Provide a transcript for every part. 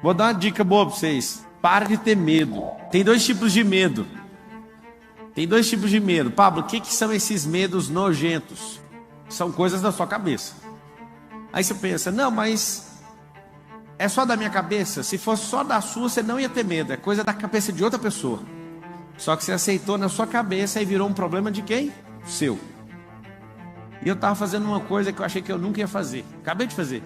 Vou dar uma dica boa para vocês. Para de ter medo. Tem dois tipos de medo. Pablo, o que são esses medos nojentos? São coisas da sua cabeça. Aí você pensa, não, mas é só da minha cabeça? Se fosse só da sua, você não ia ter medo. É coisa da cabeça de outra pessoa. Só que você aceitou na sua cabeça e virou um problema de quem? Seu. E eu estava fazendo uma coisa que eu achei que eu nunca ia fazer. Acabei de fazer.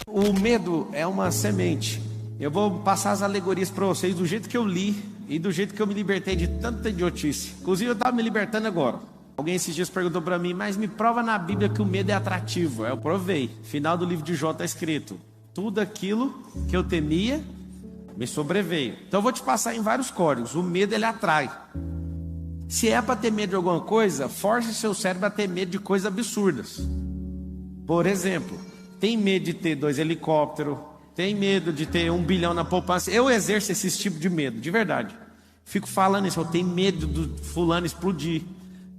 O medo é uma semente. Eu vou passar as alegorias para vocês do jeito que eu li e do jeito que eu me libertei de tanta idiotice. Inclusive eu estava me libertando agora. Alguém esses dias perguntou para mim, mas me prova na Bíblia que o medo é atrativo. Eu provei. Final do livro de Jó está escrito: tudo aquilo que eu temia me sobreveio. Então eu vou te passar em vários códigos. O medo ele atrai. Se é para ter medo de alguma coisa, force seu cérebro a ter medo de coisas absurdas. Por exemplo, tem medo de ter 2 helicópteros, tem medo de ter 1 bilhão na poupança. Eu exerço esse tipo de medo, de verdade. Fico falando isso, eu tenho medo do fulano explodir.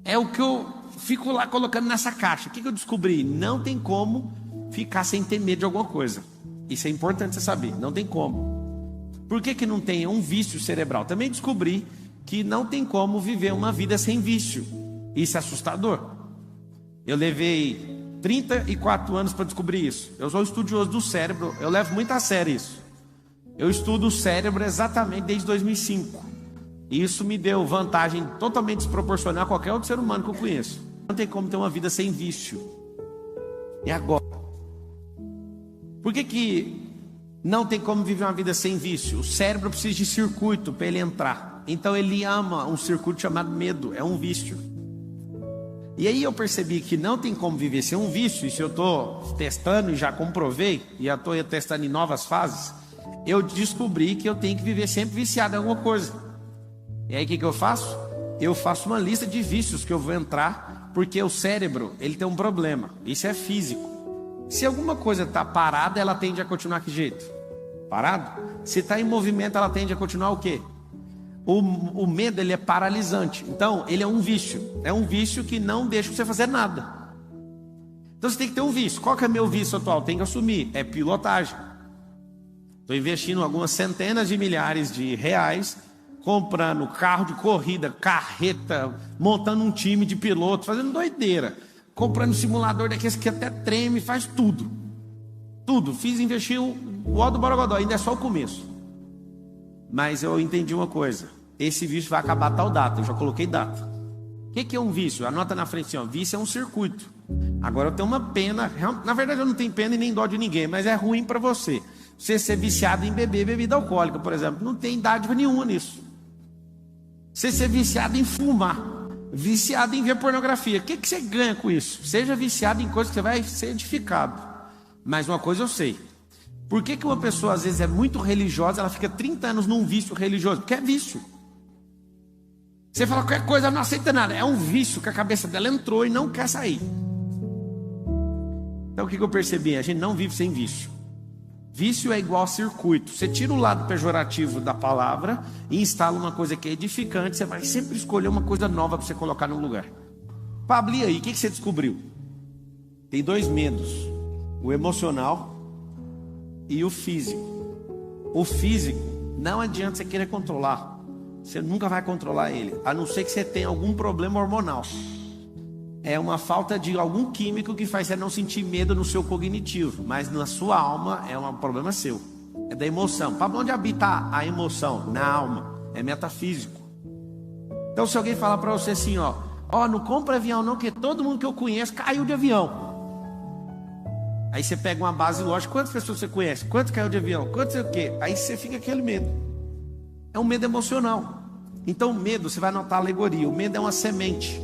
É o que eu fico lá colocando nessa caixa. O que eu descobri? Não tem como ficar sem ter medo de alguma coisa. Isso é importante você saber, não tem como. Por que não tem? É um vício cerebral. Também descobri que não tem como viver uma vida sem vício. Isso é assustador. Eu levei 34 anos para descobrir isso. Eu sou estudioso do cérebro, eu levo muito a sério isso. Eu estudo o cérebro exatamente desde 2005. E isso me deu vantagem totalmente desproporcional a qualquer outro ser humano que eu conheço. Não tem como ter uma vida sem vício. E agora? Por que não tem como viver uma vida sem vício? O cérebro precisa de circuito para ele entrar. Então ele ama um circuito chamado medo, é um vício. E aí eu percebi que não tem como viver sem um vício. E se eu estou testando e já comprovei, e já estou testando em novas fases, eu descobri que eu tenho que viver sempre viciado em alguma coisa. E aí o que eu faço? Eu faço uma lista de vícios que eu vou entrar, porque o cérebro ele tem um problema. Isso é físico. Se alguma coisa está parada, ela tende a continuar que jeito? Parado? Se está em movimento, ela tende a continuar o quê? O medo ele é paralisante. Então ele é um vício. É um vício que não deixa você fazer nada. Então você tem que ter um vício. Qual que é meu vício atual? Tem que assumir. É pilotagem. Estou investindo algumas centenas de milhares de reais, comprando carro de corrida, carreta, montando um time de pilotos, fazendo doideira, comprando simulador daqueles que até treme, faz tudo. Tudo. Investi o ó do Borogodó, ainda é só o começo. Mas eu entendi uma coisa: esse vício vai acabar a tal data. Eu já coloquei data. O que é um vício? Anota na frente assim, ó. Vício é um circuito. Agora eu tenho uma pena. Na verdade eu não tenho pena e nem dó de ninguém, mas é ruim para você. Você ser viciado em beber bebida alcoólica, por exemplo, não tem dádiva nenhuma nisso. Você ser viciado em fumar, viciado em ver pornografia, o que você ganha com isso? Seja viciado em coisas que você vai ser edificado. Mas uma coisa eu sei: por que uma pessoa às vezes é muito religiosa, ela fica 30 anos num vício religioso? Porque é vício. Você fala qualquer coisa, ela não aceita nada. É um vício que a cabeça dela entrou e não quer sair. Então o que eu percebi? A gente não vive sem vício. Vício é igual a circuito. Você tira o lado pejorativo da palavra e instala uma coisa que é edificante. Você vai sempre escolher uma coisa nova para você colocar no lugar. Pablo, e aí? O que você descobriu? Tem 2 medos: o emocional e o físico. O físico, não adianta você querer controlar. Você nunca vai controlar ele, a não ser que você tenha algum problema hormonal. É uma falta de algum químico que faz você não sentir medo no seu cognitivo. Mas na sua alma é um problema seu. É da emoção. Pablo, onde habita a emoção? Na alma. É metafísico. Então se alguém falar para você assim, ó, não compra avião não, porque todo mundo que eu conheço caiu de avião. Aí você pega uma base lógica: quantas pessoas você conhece? Quanto caiu de avião? Quanto sei o quê? Aí você fica aquele medo. É um medo emocional. Então o medo, você vai notar a alegoria: o medo é uma semente.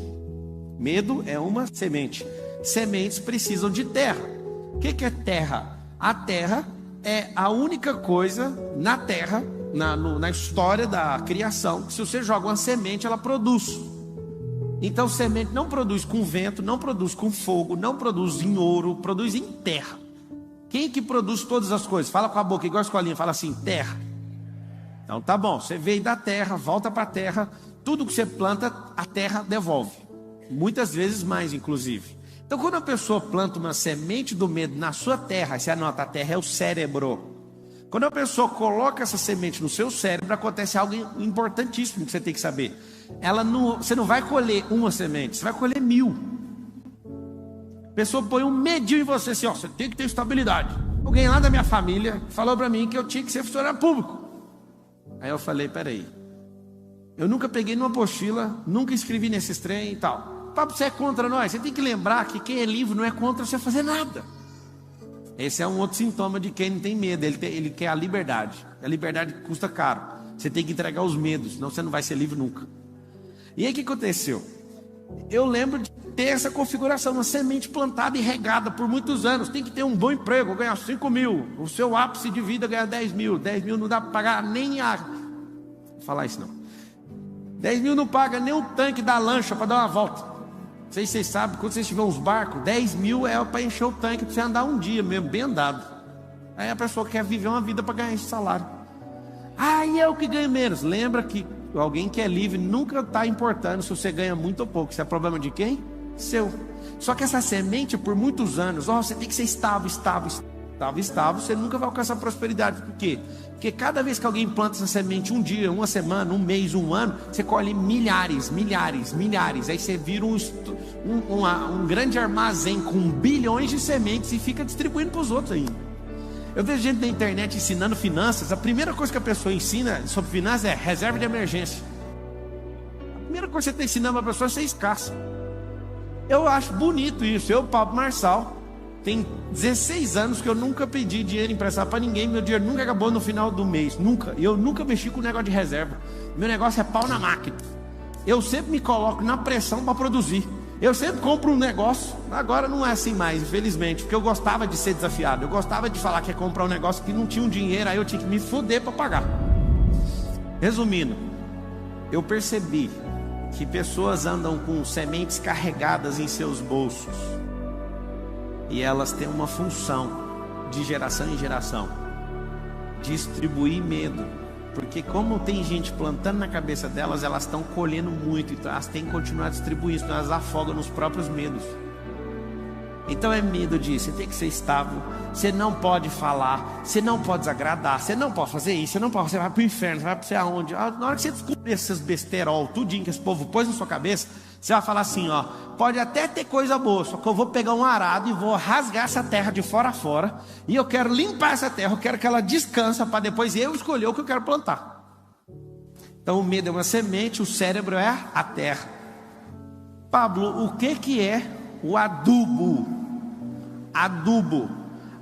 Medo é uma semente. Sementes precisam de terra. O que é terra? A terra é a única coisa na terra, na história da criação, que se você joga uma semente, ela produz. Então semente não produz com vento, não produz com fogo, não produz em ouro, produz em terra. Quem que produz todas as coisas? Fala com a boca, igual a escolinha, fala assim: terra. Então tá bom, você veio da terra, volta para a terra, Tudo que você planta, a terra devolve. Muitas vezes mais, inclusive. Então, quando a pessoa planta uma semente do medo na sua terra, você anota, a terra é o cérebro. Quando a pessoa coloca essa semente no seu cérebro, acontece algo importantíssimo que você tem que saber. Você não vai colher uma semente, você vai colher 1000. A pessoa põe um medinho em você, assim, ó, você tem que ter estabilidade. Alguém lá da minha família falou para mim que eu tinha que ser funcionário público. Aí eu falei, peraí, eu nunca peguei numa apostila, nunca escrevi nesses trem e tal. Papo, você é contra nós. Você tem que lembrar que quem é livre não é contra você fazer nada. Esse é um outro sintoma de quem não tem medo. Ele quer a liberdade. A liberdade custa caro. Você tem que entregar os medos, senão você não vai ser livre nunca. E aí o que aconteceu? Eu lembro de ter essa configuração, uma semente plantada e regada por muitos anos. Tem que ter um bom emprego, ganhar 5 mil. O seu ápice de vida ganhar 10 mil. 10 mil não dá para pagar nem a... Vou falar isso não. 10 mil não paga nem o tanque da lancha para dar uma volta. Não sei se vocês sabem, quando vocês tiverem uns barcos, 10 mil é para encher o tanque para você andar um dia mesmo, bem andado. Aí a pessoa quer viver uma vida para ganhar esse salário. E eu que ganho menos. Lembra que alguém que é livre nunca está importando se você ganha muito ou pouco. Isso é problema de quem? Seu. Só que essa semente, por muitos anos, você tem que ser estável, você nunca vai alcançar prosperidade. Por quê? Porque cada vez que alguém planta essa semente, um dia, uma semana, um mês, um ano, você colhe milhares. Aí você vira um grande armazém com bilhões de sementes e fica distribuindo para os outros ainda. Eu vejo gente na internet ensinando finanças. A primeira coisa que a pessoa ensina sobre finanças é reserva de emergência. A primeira coisa que você está ensinando para a pessoa é ser escasso. Eu acho bonito isso. Eu, Pablo Marçal, tem 16 anos que eu nunca pedi dinheiro emprestado para ninguém. Meu dinheiro nunca acabou no final do mês. Nunca. Eu nunca mexi com o negócio de reserva. Meu negócio é pau na máquina. Eu sempre me coloco na pressão para produzir. Eu sempre compro um negócio. Agora não é assim mais, infelizmente. Porque eu gostava de ser desafiado. Eu gostava de falar que ia comprar um negócio que não tinha um dinheiro. Aí eu tinha que me foder para pagar. Resumindo, eu percebi que pessoas andam com sementes carregadas em seus bolsos. E elas têm uma função de geração em geração: distribuir medo. Porque como tem gente plantando na cabeça delas, elas estão colhendo muito. Então elas têm que continuar distribuindo, senão elas afogam nos próprios medos. Então é medo de você tem que ser estável. Você não pode falar, você não pode desagradar, você não pode fazer isso, você vai para o inferno, você vai para aonde. Na hora que você descobrir esses besterol, tudinho que esse povo pôs na sua cabeça, você vai falar assim, pode até ter coisa boa, só que eu vou pegar um arado e vou rasgar essa terra de fora a fora, e eu quero limpar essa terra, eu quero que ela descanse para depois eu escolher o que eu quero plantar. Então o medo é uma semente, o cérebro é a terra. Pablo, o que é o adubo?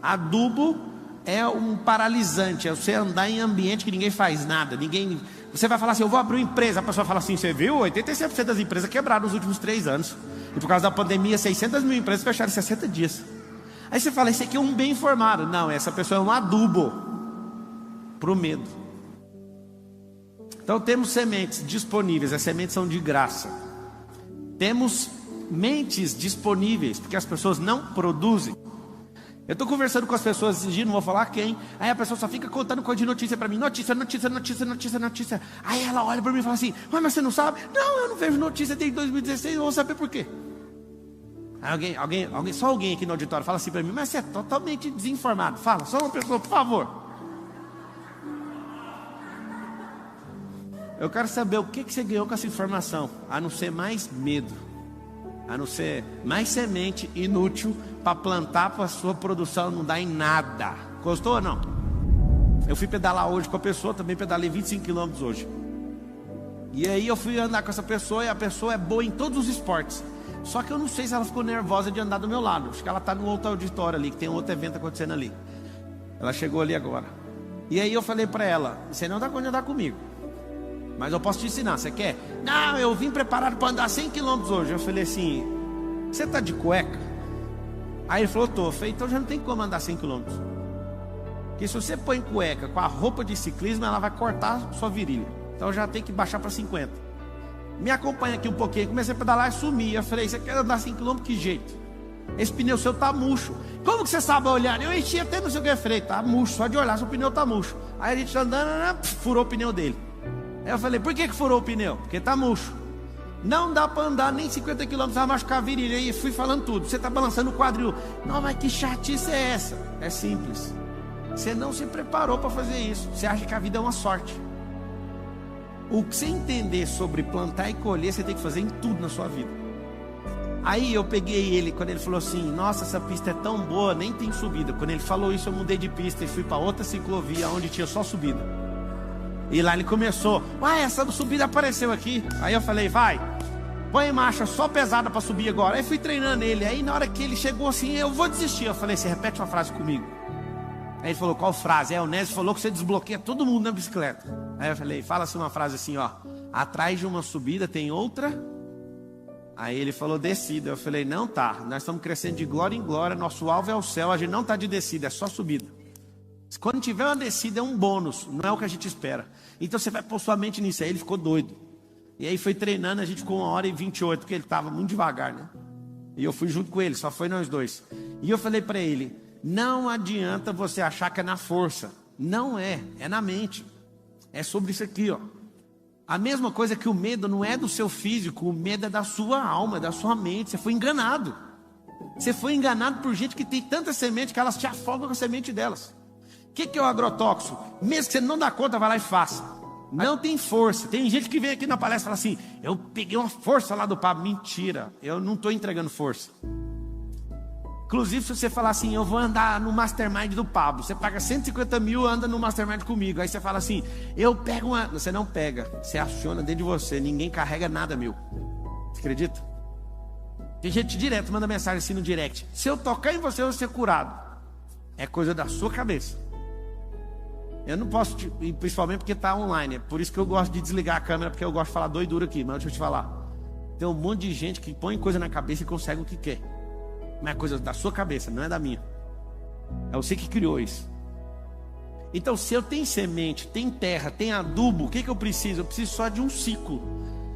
Adubo é um paralisante, é você andar em ambiente que ninguém faz nada, você vai falar assim, eu vou abrir uma empresa, a pessoa fala assim, você viu, 86% das empresas quebraram nos últimos 3 anos, e por causa da pandemia, 600 mil empresas fecharam em 60 dias, aí você fala, esse aqui é um bem informado. Não, essa pessoa é um adubo para o medo. Então temos sementes disponíveis, as sementes são de graça, temos mentes disponíveis, porque as pessoas não produzem. Eu estou conversando com as pessoas esses dias, não vou falar quem. Aí a pessoa só fica contando coisa de notícia para mim. Notícia. Aí ela olha para mim e fala assim, mas você não sabe? Não, eu não vejo notícia desde 2016, eu vou saber por quê. Aí só alguém aqui no auditório fala assim para mim, mas você é totalmente desinformado. Fala, só uma pessoa, por favor. Eu quero saber o que você ganhou com essa informação, a não ser mais medo, a não ser mais semente inútil para plantar para a sua produção não dar em nada. Gostou ou não? Eu fui pedalar hoje com a pessoa, também pedalei 25 km hoje. E aí eu fui andar com essa pessoa, e a pessoa é boa em todos os esportes. Só que eu não sei se ela ficou nervosa de andar do meu lado. Acho que ela está no outro auditório ali, que tem outro evento acontecendo ali. Ela chegou ali agora. E aí eu falei para ela, você não está com andar comigo, mas eu posso te ensinar, você quer? Não, eu vim preparado para andar 100 km hoje. Eu falei assim, você está de cueca? Aí ele falou, tô. Eu falei, então já não tem como andar 100 km. Porque se você põe cueca com a roupa de ciclismo, ela vai cortar sua virilha. Então já tem que baixar para 50. Me acompanha aqui um pouquinho. Comecei a pedalar e sumi. Eu falei, você quer andar 100 km? Que jeito? Esse pneu seu tá murcho. Como que você sabe olhar? Eu enchi até não sei o que é freio. Tá murcho, só de olhar seu pneu tá murcho. Aí a gente andando, furou o pneu dele. Aí eu falei, por que furou o pneu? Porque tá murcho. Não dá para andar nem 50 km, vai machucar a virilha. E fui falando tudo. Você tá balançando o quadril. Não, mas que chatice é essa? É simples. Você não se preparou para fazer isso. Você acha que a vida é uma sorte. O que você entender sobre plantar e colher, você tem que fazer em tudo na sua vida. Aí eu peguei ele, quando ele falou assim, nossa, essa pista é tão boa, nem tem subida. Quando ele falou isso, eu mudei de pista e fui para outra ciclovia, onde tinha só subida. E lá ele começou, uai, essa subida apareceu aqui. Aí eu falei, vai, põe marcha só pesada para subir agora. Aí fui treinando ele, aí na hora que ele chegou assim, eu vou desistir. Eu falei, você repete uma frase comigo. Aí ele falou, qual frase? O Nésio falou que você desbloqueia todo mundo na bicicleta. Aí eu falei, fala assim uma frase assim, ó, atrás de uma subida tem outra. Aí ele falou, descida. Eu falei, não tá, nós estamos crescendo de glória em glória, nosso alvo é o céu, a gente não tá de descida, é só subida. Quando tiver uma descida é um bônus, não é o que a gente espera. Então você vai pôr sua mente nisso. Aí ele ficou doido. E aí foi treinando, a gente ficou 1h28, porque ele estava muito devagar, né? E eu fui junto com ele, só foi nós dois. E eu falei para ele, não adianta você achar que é na força. Não é, é na mente. É sobre isso aqui, ó. A mesma coisa que o medo não é do seu físico, o medo é da sua alma, da sua mente. Você foi enganado. Você foi enganado por gente que tem tanta semente que elas te afogam com a semente delas. O que é o agrotóxico? Mesmo que você não dá conta, vai lá e faça. Não tem força. Tem gente que vem aqui na palestra e fala assim, eu peguei uma força lá do Pablo. Mentira, eu não estou entregando força. Inclusive, se você falar assim, eu vou andar no Mastermind do Pablo, você paga 150 mil, anda no Mastermind comigo. Aí você fala assim, eu pego uma... Você não pega, você aciona dentro de você, ninguém carrega nada, meu. Você acredita? Tem gente direto, manda mensagem assim no direct, se eu tocar em você, eu vou ser curado. É coisa da sua cabeça. Eu não posso, principalmente porque está online. É por isso que eu gosto de desligar a câmera, porque eu gosto de falar doidura aqui. Mas deixa eu te falar, tem um monte de gente que põe coisa na cabeça e consegue o que quer. Mas é coisa da sua cabeça, não é da minha. É você que criou isso. Então, se eu tenho semente, tem terra, tem adubo, o que eu preciso? Eu preciso só de um ciclo.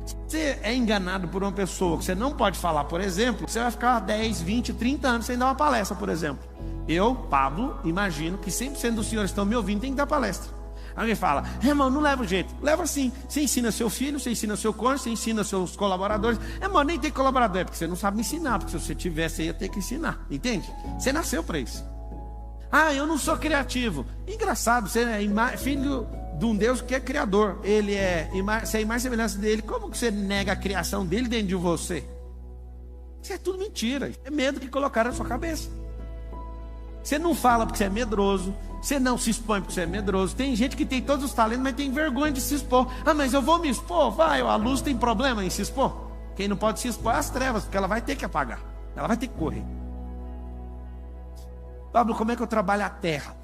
Se você é enganado por uma pessoa que você não pode falar, por exemplo, você vai ficar 10, 20, 30 anos sem dar uma palestra, por exemplo. Eu, Pablo, imagino que 100% dos senhores que estão me ouvindo tem que dar palestra. Alguém fala, irmão, não leva o jeito. Leva sim. Você ensina seu filho, você ensina seu cônjuge, você ensina seus colaboradores. Irmão, nem tem colaborador, é porque você não sabe me ensinar. Porque se você tivesse, você ia ter que ensinar. Entende? Você nasceu para isso. Ah, eu não sou criativo. Engraçado, você é filho de um Deus que é criador. Você é imagem e semelhança dele. Como que você nega a criação dele dentro de você? Isso é tudo mentira. É medo que colocaram na sua cabeça. Você não fala porque você é medroso. Você não se expõe porque você é medroso. Tem gente que tem todos os talentos, mas tem vergonha de se expor. Ah, mas eu vou me expor? Vai, a luz tem problema em se expor? Quem não pode se expor é as trevas, porque ela vai ter que apagar. Ela vai ter que correr. Pablo, como é que eu trabalho a terra?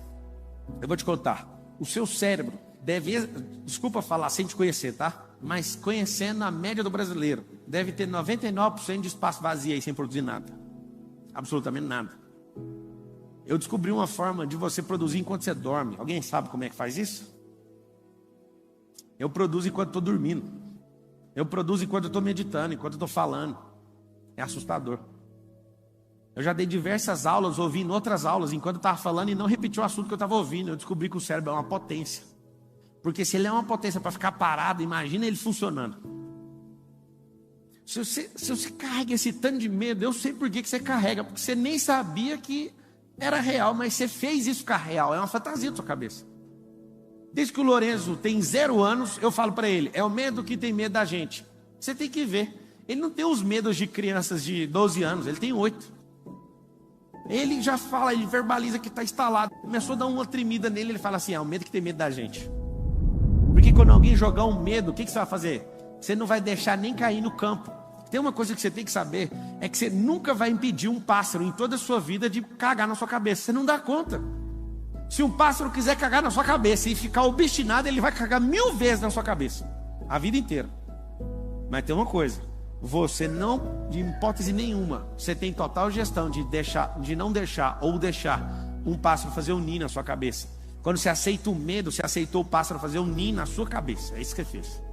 Eu vou te contar. O seu cérebro deve, desculpa falar sem te conhecer, tá? Mas conhecendo a média do brasileiro, deve ter 99% de espaço vazio aí sem produzir nada. Absolutamente nada. Eu descobri uma forma de você produzir enquanto você dorme. Alguém sabe como é que faz isso? Eu produzo enquanto estou dormindo. Eu produzo enquanto estou meditando, enquanto estou falando. É assustador. Eu já dei diversas aulas, ouvindo outras aulas, enquanto eu estava falando e não repeti o assunto que eu estava ouvindo. Eu descobri que o cérebro é uma potência. Porque se ele é uma potência para ficar parado, imagina ele funcionando. Se você carrega esse tanto de medo, eu sei por que você carrega. Porque você nem sabia que era real, mas você fez isso ficar real. É uma fantasia da sua cabeça. Desde que o Lorenzo tem 0 anos, eu falo para ele, é o medo que tem medo da gente. Você tem que ver. Ele não tem os medos de crianças de 12 anos, ele tem 8. Ele já fala, ele verbaliza que está instalado. Começou a dar uma tremida nele, ele fala assim, é o medo que tem medo da gente. Porque quando alguém jogar um medo, o que você vai fazer? Você não vai deixar nem cair no campo. Tem uma coisa que você tem que saber, é que você nunca vai impedir um pássaro em toda a sua vida de cagar na sua cabeça. Você não dá conta. Se um pássaro quiser cagar na sua cabeça e ficar obstinado, ele vai cagar 1000 vezes na sua cabeça. A vida inteira. Mas tem uma coisa, você não, de hipótese nenhuma, você tem total gestão de não deixar ou deixar um pássaro fazer um ninho na sua cabeça. Quando você aceita o medo, você aceitou o pássaro fazer um ninho na sua cabeça. É isso que você fez.